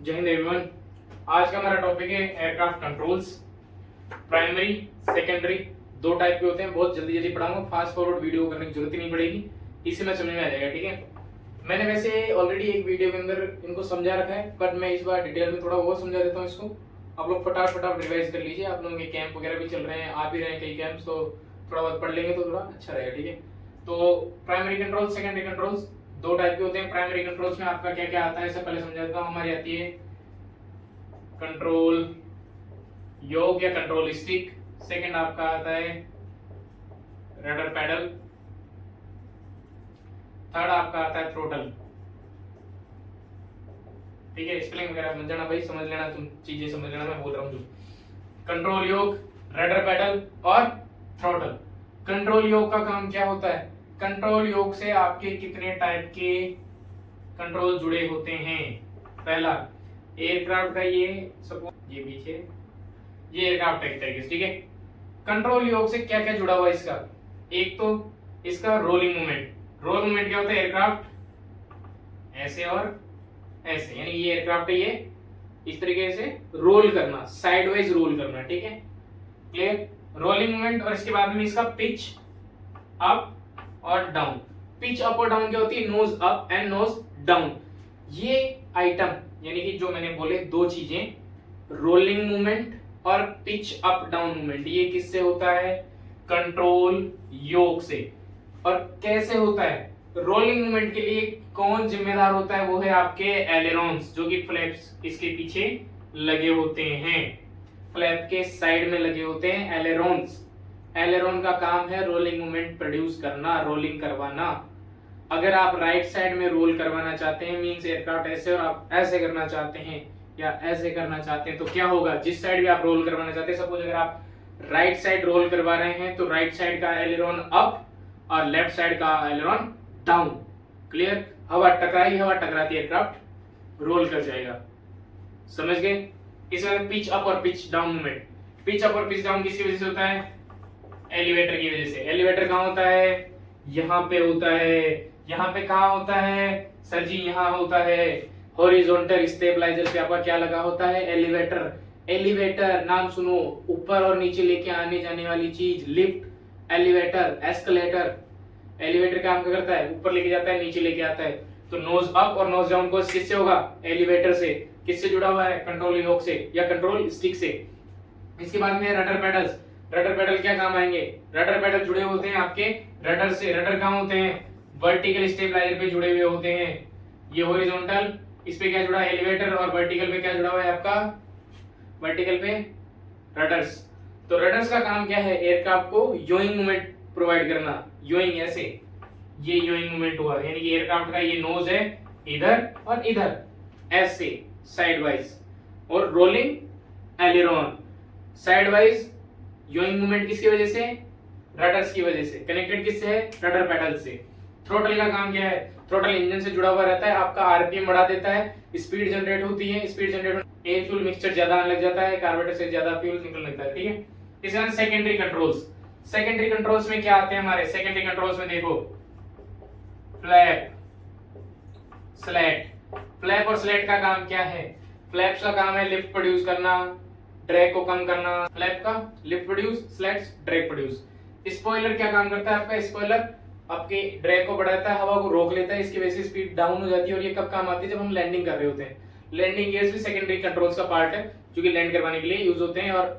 जय हिंद एवरीवन। आज का हमारा टॉपिक है एयरक्राफ्ट कंट्रोल्स। प्राइमरी सेकेंडरी दो टाइप के होते हैं। बहुत जल्दी जल्दी पढ़ाऊंगा, फास्ट फॉरवर्ड वीडियो करने की जरूरत ही नहीं पड़ेगी, इसी में समझ में आ जाएगा। ठीक है, मैंने वैसे ऑलरेडी एक वीडियो के अंदर इनको समझा रखा है, बट मैं इस बार डिटेल में थोड़ा और समझा देता हूँ इसको। आप लोग फटाफट रिवाइज कर लीजिए। आप लोगों के कैंप वगैरह भी चल रहे हैं, आ भी रहे हैं कई कैंप्स, तो थोड़ा बहुत पढ़ लेंगे तो थोड़ा अच्छा रहेगा। ठीक है, तो प्राइमरी कंट्रोल सेकेंडरी कंट्रोल्स दो टाइप के होते हैं। प्राइमरी कंट्रोल्स में आपका क्या क्या आता है, इससे पहले समझा देता हूँ। हमारी आती है कंट्रोल योग या कंट्रोल स्टिक। सेकंड आपका आता है रडर पैडल। थर्ड आपका आता है थ्रोटल। ठीक है, स्पेलिंग वगैरह समझ जाना भाई, समझ लेना, तुम चीजें समझ लेना मैं बोल रहा हूँ जो। कंट्रोल योग, रडर पैडल और थ्रोटल। कंट्रोल योग का काम क्या होता है? कंट्रोल योग से आपके कितने टाइप के कंट्रोल जुड़े होते हैं? पहला एयरक्राफ्ट का ये सपोज ये पीछे ये एयरक्राफ्ट है एक तरीके से। ठीक है, कंट्रोल योग से क्या क्या जुड़ा हुआ है इसका? एक तो इसका रोलिंग मूवमेंट। रोल मूवमेंट क्या होता है? एयरक्राफ्ट ऐसे और ऐसे, यानी ये एयरक्राफ्ट है, ये इस तरीके से रोल करना, साइडवाइज रोल करना। ठीक है, क्लियर? Rolling movement. और इसके बाद में इसका पिच अप और डाउन। पिच अप और डाउन क्या होती है? Nose up and nose down. ये आइटम यानी कि जो मैंने बोले दो चीजें, रोलिंग मूवमेंट और पिच अप डाउन मूवमेंट, ये किससे होता है? कंट्रोल योग से। और कैसे होता है? रोलिंग मूवमेंट के लिए कौन जिम्मेदार होता है? वो है आपके एलेरोन्स, जो कि फ्लैप्स इसके पीछे लगे होते हैं, फ्लैप के साइड में लगे होते हैं एलेरोन्स। एलेरोन का काम है रोलिंग मूवमेंट प्रोड्यूस करना, रोलिंग करवाना। अगर आप राइट साइड में रोल करवाना चाहते हैं, मींस एयरक्राफ्ट ऐसे और आप ऐसे करना चाहते हैं या ऐसे करना चाहते हैं, तो क्या होगा? जिस साइड भी आप रोल करवाना चाहते हैं, सपोज अगर आप राइट साइड रोल करवा रहे हैं तो राइट साइड का एलेरोन अप और लेफ्ट साइड का एलेरोन डाउन। क्लियर? हवा टकराती एयरक्राफ्ट रोल कर जाएगा। समझ गए? इसमें पिच अप और pitch down movement. Pitch up और पिच डाउन किसकी वजह से होता है? एलिवेटर की वजह से। एलिवेटर कहाँ होता है? यहाँ पे होता है। यहाँ पे कहाँ होता है सर जी? यहाँ होता है हॉरिजॉन्टल स्टेबलाइजर पे आपका क्या लगा होता है? एलिवेटर। एलिवेटर नाम सुनो, ऊपर और नीचे लेके आने जाने वाली चीज। Lift, elevator, escalator. एलिवेटर काम क्या करता है? ऊपर लेके जाता है, नीचे लेके आता है। तो नोज अप और नोज डाउन को किससे होगा? एलिवेटर से। किससे जुड़ा हुआ है? कंट्रोल योग से या कंट्रोल स्टिक से। इसके बाद में रडर पैडल्स। रडर पैडल क्या काम आएंगे? रडर पैडल जुड़े होते हैं आपके रडर से। रडर कहाँ होते हैं? वर्टिकल स्टेबलाइजर पे जुड़े हुए होते हैं। ये हॉरिजॉन्टल, इस पे क्या जुड़ा है? एलिवेटर। और वर्टिकल पे क्या जुड़ा हुआ है आपका? वर्टिकल पे रडर्स। तो रडर्स का काम क्या है? एयरक्राफ्ट को योइंग मूवमेंट प्रोवाइड करना। योइंग ऐसे, ये योइंग मूवमेंट हुआ, यानी कि एयरक्राफ्ट का ये नोज है इधर और इधर ऐसे साइड वाइज। और rolling aileron side wise. Yawing movement किसकी वजह से? रडर्स की वजह से। कनेक्टेड किससे है? रडर पैडल से। थ्रोटल का काम क्या है? थ्रोटल इंजन से जुड़ा हुआ रहता है, आपका आरपीएम बढ़ा देता है, स्पीड जनरेट होती है। Speed generate air fuel mixture ज्यादा आने लग जाता है, कार्बोरेटर से ज्यादा फ्यूल निकलने लगता है। ठीक है, इसके बाद सेकेंडरी कंट्रोल्स। सेकेंडरी कंट्रोल्स में क्या आते हैं हमारे? सेकेंडरी कंट्रोल्स में देखो, फ्लैप, स्लैट। फ्लैप और स्लैट का काम क्या है? फ्लैप्स का काम है लिफ्ट प्रोड्यूस करना, ड्रैग को कम करना। फ्लैप का lift produce, slats drag produce. Spoiler क्या काम करता है आपका? स्पॉइलर आपके ड्रैग को बढ़ाता है, हवा को रोक लेता है, इसकी वजह से स्पीड डाउन हो जाती है। और ये कब काम आती है? जब हम लैंडिंग कर रहे होते हैं। लैंडिंग गियर्स भी सेकेंडरी कंट्रोल्स का पार्ट है, जो कि लैंड करवाने के लिए यूज होते हैं। और